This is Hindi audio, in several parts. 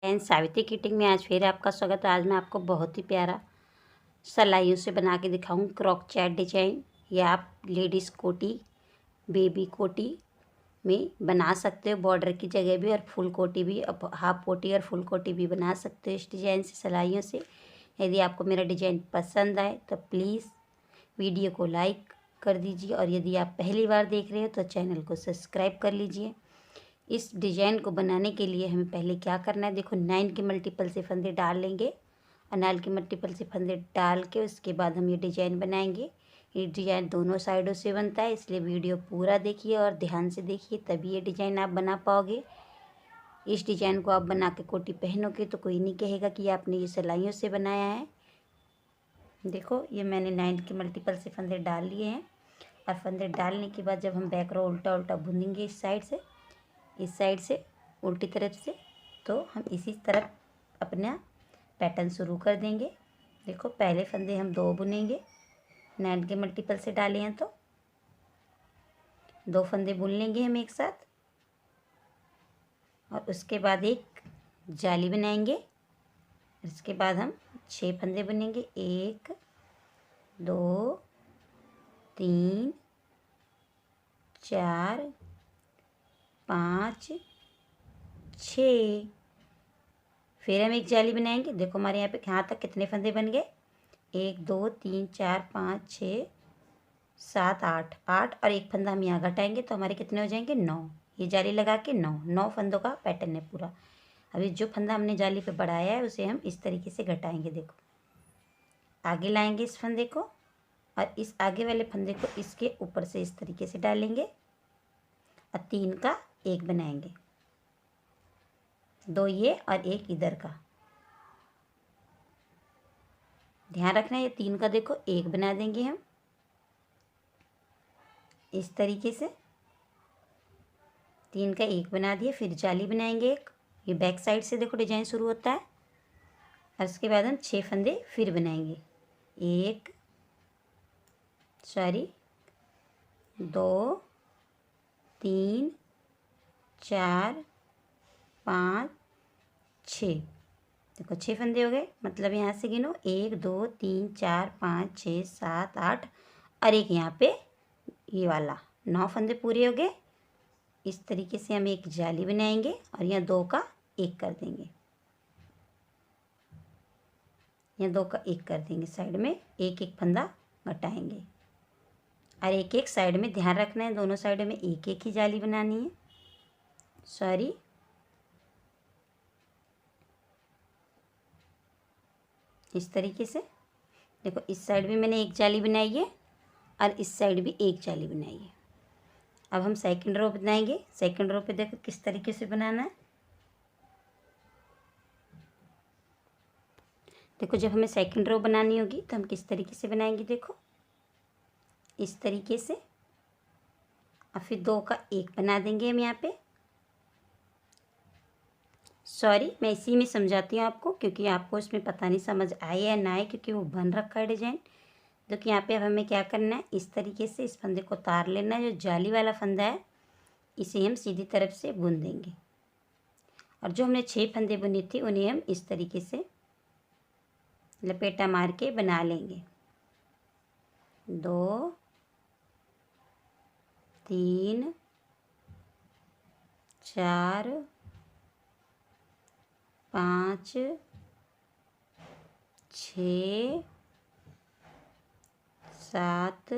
सावित्री किटिंग में आज फिर आपका स्वागत है। आज मैं आपको बहुत ही प्यारा सलाइयों से बना के दिखाऊँ क्रॉक चैट डिजाइन। या आप लेडीज़ कोटी, बेबी कोटी में बना सकते हो, बॉर्डर की जगह भी, और फुल कोटी भी, अब हाफ कोटी और फुल कोटी भी बना सकते हो इस डिज़ाइन से, सलाइयों से। यदि आपको मेरा डिज़ाइन पसंद आए तो प्लीज़ वीडियो को लाइक कर दीजिए, और यदि आप पहली बार देख रहे हो तो चैनल को सब्सक्राइब कर लीजिए। इस डिज़ाइन को बनाने के लिए हमें पहले क्या करना है, देखो 9 के मल्टीपल से फंदे डाल लेंगे, और 9 के मल्टीपल से फंदे डाल के उसके बाद हम ये डिज़ाइन बनाएंगे। ये डिज़ाइन दोनों साइडों से बनता है, इसलिए वीडियो पूरा देखिए और ध्यान से देखिए, तभी ये डिज़ाइन आप बना पाओगे। इस डिज़ाइन को आप बना के कोटी पहनोगे तो कोई नहीं कहेगा कि आपने ये सिलाइयों से बनाया है। देखो ये मैंने 9 के मल्टीपल से फंदे डाल लिए हैं, और फंदे डालने के बाद जब हम बैक रो उल्टा उल्टा बुनेंगे इस साइड से उल्टी तरफ से, तो हम इसी तरफ अपना पैटर्न शुरू कर देंगे। देखो पहले फंदे हम 2 बुनेंगे, 9 के मल्टीपल से डाले हैं तो 2 फंदे बुन लेंगे हम एक साथ, और उसके बाद एक जाली बनाएंगे। इसके बाद हम 6 फंदे बुनेंगे, 1 2 3 4 5 6। फिर हम एक जाली बनाएंगे। देखो हमारे यहाँ पे यहाँ तक कितने फंदे बन गए, 1 2 3 4 5 6 7 8 8, और एक फंदा हम यहाँ घटाएंगे तो हमारे कितने हो जाएंगे, 9। ये जाली लगा के 9 फंदों का पैटर्न है पूरा। अभी जो फंदा हमने जाली पे बढ़ाया है उसे हम इस तरीके से घटाएंगे। देखो आगे लाएंगे इस फंदे को, और इस आगे वाले फंदे को इसके ऊपर से इस तरीके से डालेंगे, और 3 का 1 बनाएंगे, 2 ये और 1 इधर का। ध्यान रखना ये 3 का देखो 1 बना देंगे हम इस तरीके से। 3 का 1 बना दिए, फिर जाली बनाएंगे एक, ये बैक साइड से देखो डिजाइन शुरू होता है, और उसके बाद हम 6 फंदे फिर बनाएंगे, 2 3 4 5 6। देखो 6 फंदे हो गए, मतलब यहाँ से गिनो 1 2 3 4 5 6 7 8, और एक यहाँ पे ये वाला, 9 फंदे पूरे हो गए। इस तरीके से हम एक जाली बनाएंगे, और यहाँ 2 का 1 कर देंगे, यहाँ 2 का 1 कर देंगे, साइड में एक एक फंदा घटाएंगे, और एक एक साइड में ध्यान रखना है, दोनों साइड में एक एक ही जाली बनानी है। इस तरीके से देखो इस साइड भी मैंने एक जाली बनाई है, और इस साइड भी एक जाली बनाई है। अब हम सेकंड रो बनाएंगे। सेकंड रो पे देखो किस तरीके से बनाना है। देखो जब हमें सेकंड रो बनानी होगी तो हम किस तरीके से बनाएंगे, देखो इस तरीके से, और फिर 2 का 1 बना देंगे हम यहाँ पे। मैं इसी में समझाती हूँ आपको, क्योंकि आपको इसमें पता नहीं समझ आए या ना आए, क्योंकि वो बन रखा है डिजाइन। देखिए यहाँ पे अब हमें क्या करना है, इस तरीके से इस फंदे को तार लेना है, जो जाली वाला फंदा है इसे हम सीधी तरफ से बुन देंगे, और जो हमने 6 फंदे बुने थे उन्हें हम इस तरीके से लपेटा मार के बना लेंगे। 2 3 4 5 6 7,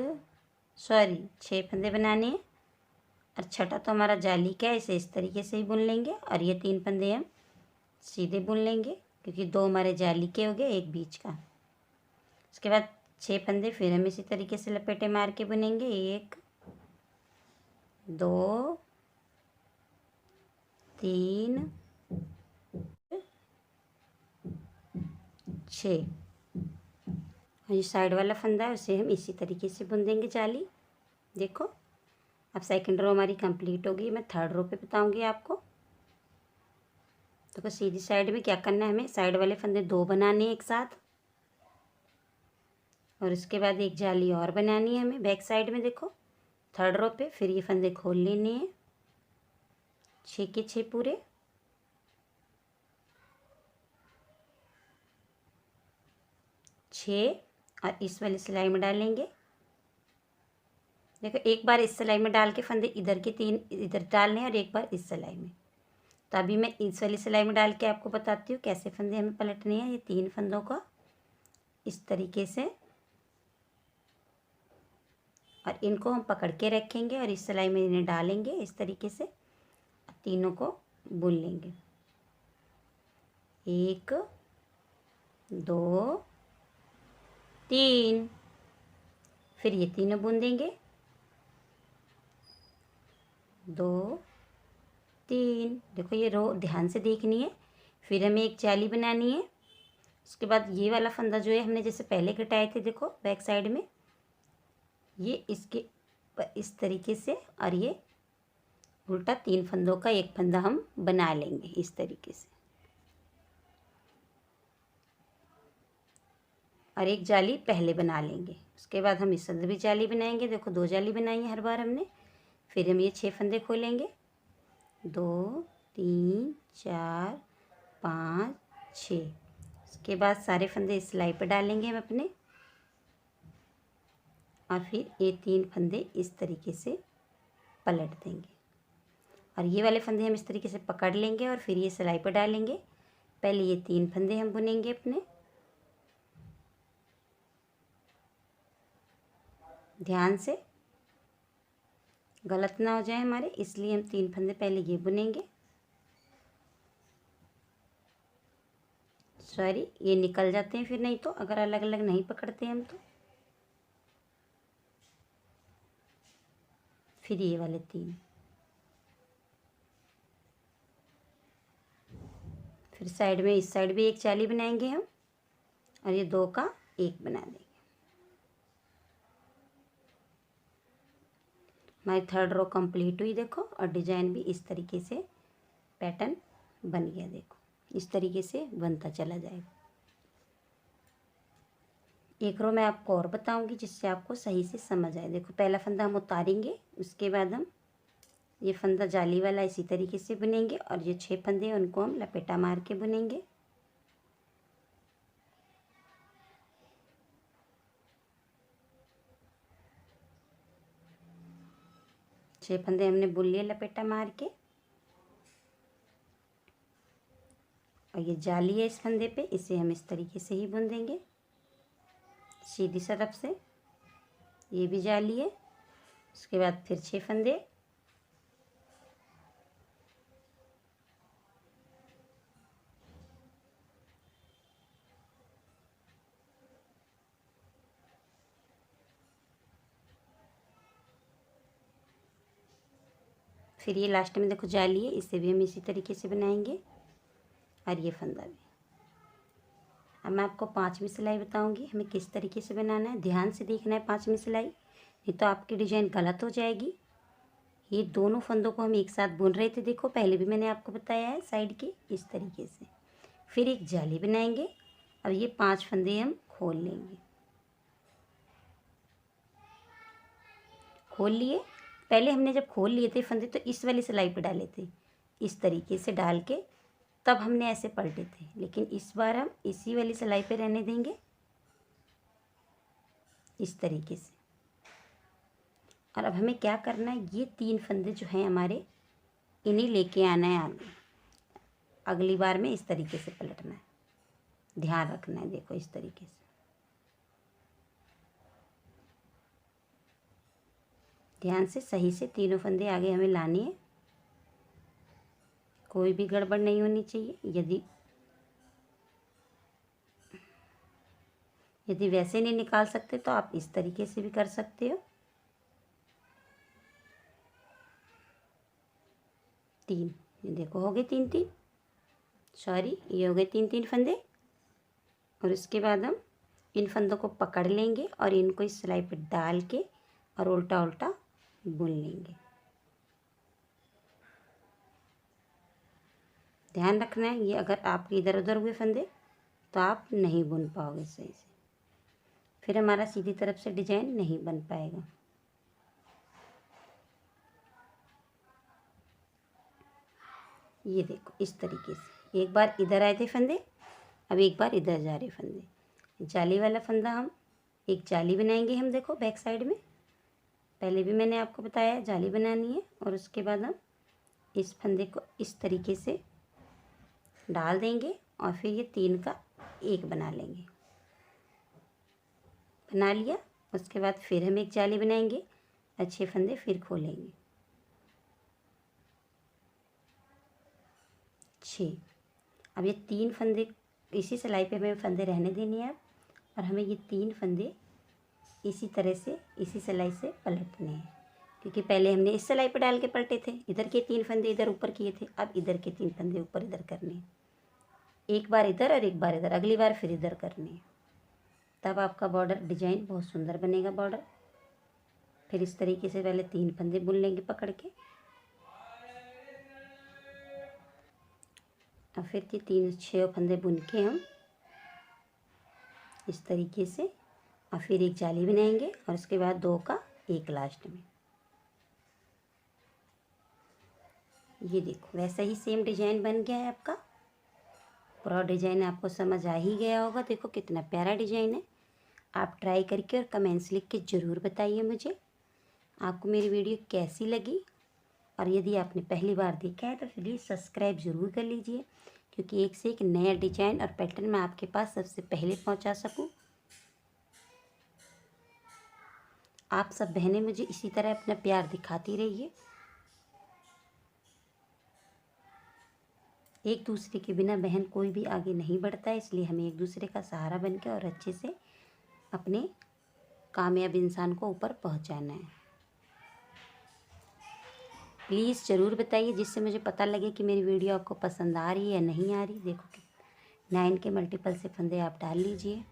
6 फंदे बनाने हैं, और छठा तो हमारा जाली का है, इसे इस तरीके से ही बुन लेंगे, और ये 3 फंदे हम सीधे बुन लेंगे, क्योंकि 2 हमारे जाली के हो गए, एक बीच का। उसके बाद 6 फंदे फिर हम इसी तरीके से लपेटे मार के बुनेंगे, 1 2 3 6, और ये साइड वाला फंदा है उसे हम इसी तरीके से बुन देंगे जाली। देखो अब सेकंड रो हमारी कंप्लीट होगी, मैं थर्ड रो पे बताऊंगी आपको। देखो सीधी साइड में क्या करना है, हमें साइड वाले फंदे 2 बनाने हैं एक साथ, और उसके बाद एक जाली और बनानी है हमें बैक साइड में। देखो थर्ड रो पे फिर ये फंदे खोल लेने हैं, 6 के 6 पूरे, 6 और इस वाली सिलाई में डालेंगे। देखो एक बार इस सिलाई में डाल के फंदे इधर के 3 इधर डालने हैं और एक बार इस सिलाई में। तो अभी मैं इस वाली सिलाई में डाल के आपको बताती हूँ कैसे फंदे हमें पलटने हैं। ये 3 फंदों को इस तरीके से, और इनको हम पकड़ के रखेंगे और इस सिलाई में इन्हें डालेंगे इस तरीके से, तीनों को बुन लेंगे। 1 2 3, फिर ये तीनों बुन देंगे। 2 3, देखो ये रो ध्यान से देखनी है। फिर हमें एक जाली बनानी है। उसके बाद ये वाला फंदा जो है हमने जैसे पहले कटाए थे, देखो बैक साइड में, ये इसके इस तरीके से, और ये उल्टा 3 फंदों का एक फंदा हम बना लेंगे इस तरीके से, और एक जाली पहले बना लेंगे। उसके बाद हम इस अंदर भी जाली बनाएंगे। देखो 2 जाली बनाई है हर बार हमने। फिर हम ये 6 फंदे खोलेंगे, 2 3 4 5 6। उसके बाद सारे फंदे इस सिलाई पर डालेंगे हम अपने, और फिर ये 3 फंदे इस तरीके से पलट देंगे, और ये वाले फंदे हम इस तरीके से पकड़ लेंगे और फिर ये सिलाई पर डालेंगे। पहले ये 3 फंदे हम बुनेंगे अपने, ध्यान से गलत ना हो जाए हमारे, इसलिए हम 3 फंदे पहले ये बुनेंगे। सॉरी, ये निकल जाते हैं फिर नहीं तो, अगर अलग अलग नहीं पकड़ते हम तो। फिर ये वाले 3, फिर साइड में इस साइड भी एक जाली बनाएंगे हम, और ये 2 का 1 बना देंगे। हमारी 3rd रो कंप्लीट हुई देखो, और डिजाइन भी इस तरीके से पैटर्न बन गया। देखो इस तरीके से बनता चला जाएगा। एक रो मैं आपको और बताऊंगी जिससे आपको सही से समझ आए। देखो पहला फंदा हम उतारेंगे, उसके बाद हम ये फंदा जाली वाला इसी तरीके से बुनेंगे, और ये 6 फंदे उनको हम लपेटा मार के बुनेंगे। छह फंदे हमने बुन लिए लपेटा मार के, और ये जाली है इस फंदे पे, इसे हम इस तरीके से ही बुन देंगे सीधी तरफ से। ये भी जाली है। उसके बाद फिर 6 फंदे, फिर ये लास्ट में देखो जाली है, इसे भी हम इसी तरीके से बनाएंगे, और ये फंदा भी। अब मैं आपको 5वीं सिलाई बताऊंगी हमें किस तरीके से बनाना है। ध्यान से देखना है 5वीं सिलाई, नहीं तो आपकी डिजाइन गलत हो जाएगी। ये दोनों फंदों को हम एक साथ बुन रहे थे, देखो पहले भी मैंने आपको बताया है, साइड के इस तरीके से। फिर एक जाली बनाएंगे, अब ये 5 फंदे हम खोल लेंगे। खोल लिए, पहले हमने जब खोल लिए थे फंदे तो इस वाली सिलाई पे डाले थे, इस तरीके से डाल के, तब हमने ऐसे पलटे थे। लेकिन इस बार हम इसी वाली सिलाई पे रहने देंगे इस तरीके से। और अब हमें क्या करना है, ये 3 फंदे जो हैं हमारे, इन्हें लेके आना है आगे। अगली बार में इस तरीके से पलटना है, ध्यान रखना है। देखो इस तरीके से ध्यान से सही से तीनों फंदे आगे हमें लाने हैं, कोई भी गड़बड़ नहीं होनी चाहिए। यदि वैसे नहीं निकाल सकते तो आप इस तरीके से भी कर सकते हो। 3, ये देखो हो गए 3 सॉरी, ये हो गए 3 फंदे। और उसके बाद हम इन फंदों को पकड़ लेंगे और इनको इस सिलाई पर डाल के और उल्टा उल्टा बुन लेंगे। ध्यान रखना है, ये अगर आपके इधर उधर हुए फंदे तो आप नहीं बुन पाओगे सही से, फिर हमारा सीधी तरफ से डिजाइन नहीं बन पाएगा। ये देखो इस तरीके से, एक बार इधर आए थे फंदे, अब एक बार इधर जा रहे फंदे। जाली वाला फंदा हम एक जाली बनाएंगे हम, देखो बैक साइड में पहले भी मैंने आपको बताया जाली बनानी है। और उसके बाद हम इस फंदे को इस तरीके से डाल देंगे और फिर ये 3 का एक बना लेंगे। बना लिया, उसके बाद फिर हम एक जाली बनाएंगे, अच्छे फंदे फिर खोलेंगे 6। अब ये 3 फंदे इसी सिलाई पे हमें फंदे रहने देने हैं और हमें ये 3 फंदे इसी तरह से इसी सिलाई से पलटने हैं, क्योंकि पहले हमने इस सिलाई पे डाल के पलटे थे। इधर के 3 फंदे इधर ऊपर किए थे, अब इधर के 3 फंदे ऊपर इधर करने हैं। एक बार इधर और एक बार इधर, अगली बार फिर इधर करने हैं। तब आपका बॉर्डर डिजाइन बहुत सुंदर बनेगा बॉर्डर। फिर इस तरीके से पहले 3 फंदे बुन लेंगे पकड़ के, और फिर ये 6 फंदे बुन के हम इस तरीके से, और फिर एक जाली बनाएंगे और उसके बाद 2 का एक लास्ट में। ये देखो वैसा ही सेम डिजाइन बन गया है आपका। पूरा डिजाइन आपको समझ आ ही गया होगा। देखो कितना प्यारा डिजाइन है। आप ट्राई करके और कमेंट्स लिख के ज़रूर बताइए मुझे आपको मेरी वीडियो कैसी लगी। और यदि आपने पहली बार देखा है तो प्लीज़ सब्सक्राइब ज़रूर कर लीजिए, क्योंकि एक से एक नया डिजाइन और पैटर्न मैं आपके पास सबसे पहले पहुंचा सकूं। आप सब बहनें मुझे इसी तरह अपना प्यार दिखाती रहिए। एक दूसरे के बिना बहन कोई भी आगे नहीं बढ़ता है, इसलिए हमें एक दूसरे का सहारा बन के और अच्छे से अपने कामयाब इंसान को ऊपर पहुंचाना है। प्लीज़ ज़रूर बताइए, जिससे मुझे पता लगे कि मेरी वीडियो आपको पसंद आ रही है या नहीं आ रही। देखो कि 9 के मल्टीपल से फंदे आप डाल लीजिए।